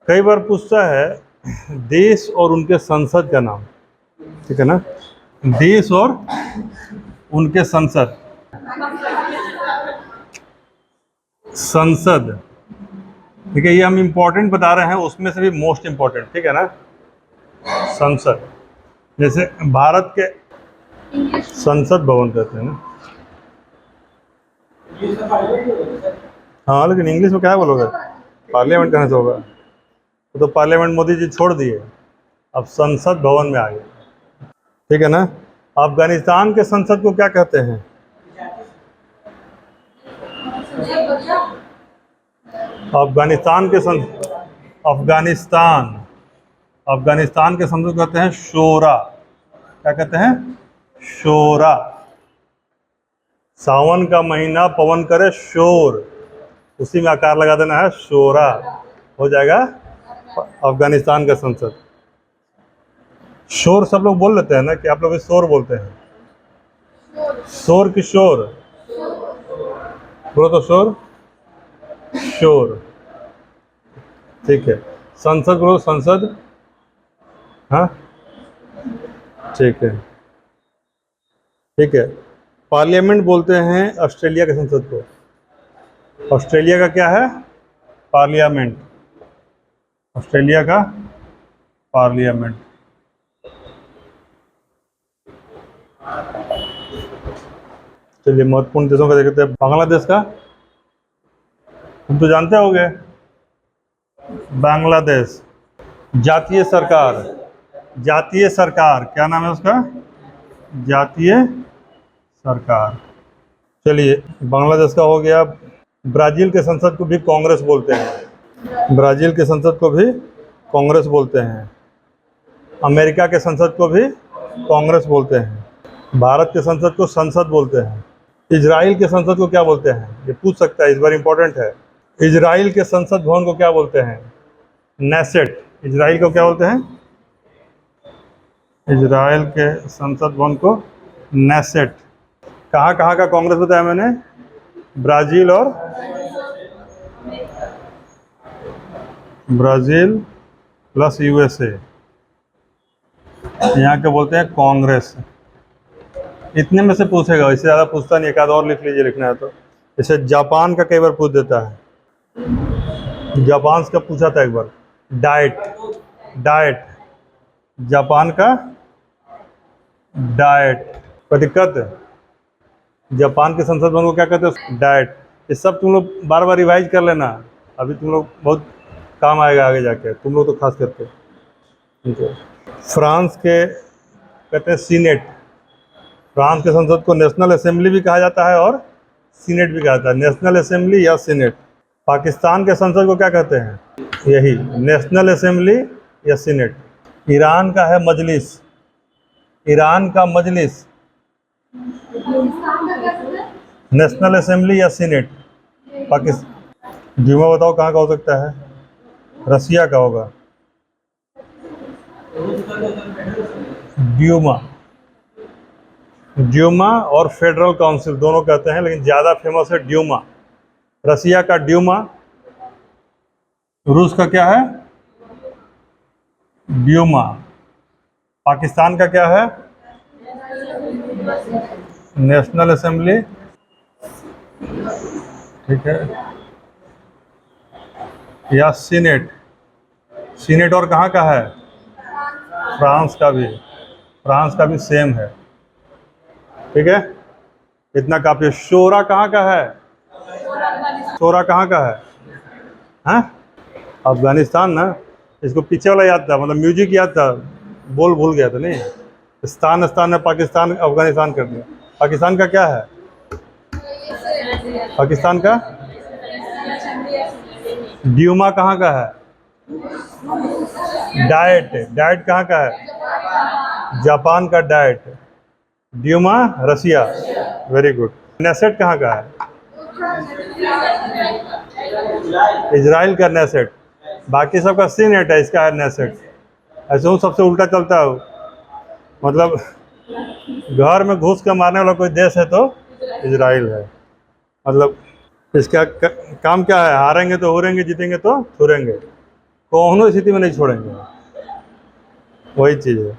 कई बार पूछता है देश और उनके संसद का नाम, ठीक है ना। देश और उनके संसद, संसद, ठीक है, ये हम इम्पोर्टेंट बता रहे हैं, उसमें से भी मोस्ट इम्पोर्टेंट, ठीक है ना। संसद, जैसे भारत के संसद भवन कहते हैं ना। हाँ, लेकिन इंग्लिश में क्या बोलोगे, पार्लियामेंट कहाँ से होगा। तो पार्लियामेंट मोदी जी छोड़ दिए, अब संसद भवन में आ गए, ठीक है ना। अफगानिस्तान के संसद को क्या कहते हैं? अफगानिस्तान के अफगानिस्तान अफगानिस्तान के संसद को कहते हैं शोरा। क्या कहते हैं? शोरा। सावन का महीना पवन करे शोर, उसी में आकार लगा देना है, शोरा हो जाएगा अफगानिस्तान का संसद। शोर सब लोग बोल लेते हैं ना, कि आप लोग शोर बोलते हैं? शोर की शोर बोलो तो शोर, शोर, ठीक है। संसद बोलो, संसद, हाँ, ठीक है, ठीक है। पार्लियामेंट बोलते हैं ऑस्ट्रेलिया के संसद को। ऑस्ट्रेलिया का क्या है? पार्लियामेंट। ऑस्ट्रेलिया का पार्लियामेंट। चलिए, महत्वपूर्ण देशों का देखते हैं। बांग्लादेश का तुम तो जानते होगे, बांग्लादेश। जातीय सरकार, जातीय सरकार क्या नाम है उसका? जातीय सरकार। चलिए, बांग्लादेश का हो गया। ब्राज़ील के संसद को भी कांग्रेस बोलते हैं। ब्राज़ील के संसद को भी कांग्रेस बोलते हैं। अमेरिका के संसद को भी कांग्रेस बोलते हैं। भारत के संसद को संसद बोलते हैं। इजराइल के संसद को क्या बोलते हैं? ये पूछ सकता है, इस बार इम्पोर्टेंट है। इजराइल के संसद भवन को क्या बोलते हैं? नेसेट। इजराइल को क्या बोलते हैं? इजराइल के संसद भवन को नेसेट। कहाँ कहाँ का कांग्रेस बताया मैंने? ब्राज़ील और ब्राज़ील प्लस यूएसए, यहाँ के बोलते हैं कांग्रेस। इतने में से पूछेगा, इससे ज़्यादा पूछता नहीं। एक आध और लिख लीजिए, लिखना है तो। जैसे जापान का कई बार पूछ देता है। जापान का पूछा था एक बार, डाइट, डाइट, जापान का डाइट। कोई दिक्कत? जापान के संसद भवन को क्या कहते हैं? डाइट। ये सब तुम लोग बार बार रिवाइज कर लेना, अभी तुम लोग बहुत काम आएगा आगे जाके, तुम लोग तो खास करके, ठीक है। फ्रांस के कहते हैं सीनेट। फ्रांस के संसद को नेशनल असेंबली भी कहा जाता है और सीनेट भी कहा जाता है। नेशनल असेंबली या सीनेट। पाकिस्तान के संसद को क्या कहते हैं? यही, नेशनल असेंबली या सीनेट। ईरान का है मजलिस। ईरान का मजलिस, नेशनल असेंबली या सीनेट। पाकिस्तान, ड्यूमा बताओ कहाँ का हो सकता है? रसिया का होगा, ड्यूमा। ड्यूमा और फेडरल काउंसिल दोनों कहते हैं, लेकिन ज़्यादा फेमस है ड्यूमा। रसिया का ड्यूमा, रूस का क्या है? ड्यूमा। पाकिस्तान का क्या है? नेशनल असेंबली, ठीक है, या सीनेट। सीनेट और कहाँ का है? फ्रांस का भी, फ्रांस का भी सेम है, ठीक है। इतना काफी है। शोरा कहाँ का है? शोरा कहाँ का है? हैं? अफगानिस्तान ना। इसको पीछे वाला याद था, मतलब म्यूजिक याद था, बोल भूल गया था। नहीं, स्थान स्थान में पाकिस्तान अफगानिस्तान कर दिया। पाकिस्तान का क्या है? पाकिस्तान का ड्यूमा कहाँ का है? डाइट। डाइट कहाँ का है? जापान का डाइट। ड्यूमा रसिया, वेरी गुड। नेसेट कहाँ का है? इजराइल का नेसेट। बाकी सबका सीनेट है, इसका है नेसेट। ऐसे हूँ सबसे उल्टा चलता है, मतलब घर में घुस के मारने वाला कोई देश है तो इजराइल है। मतलब इसका काम क्या है? हारेंगे तो हुरेंगे, जीतेंगे तो थुरेंगे। कोनो स्थिति में नहीं छोड़ेंगे, वही चीज़ है।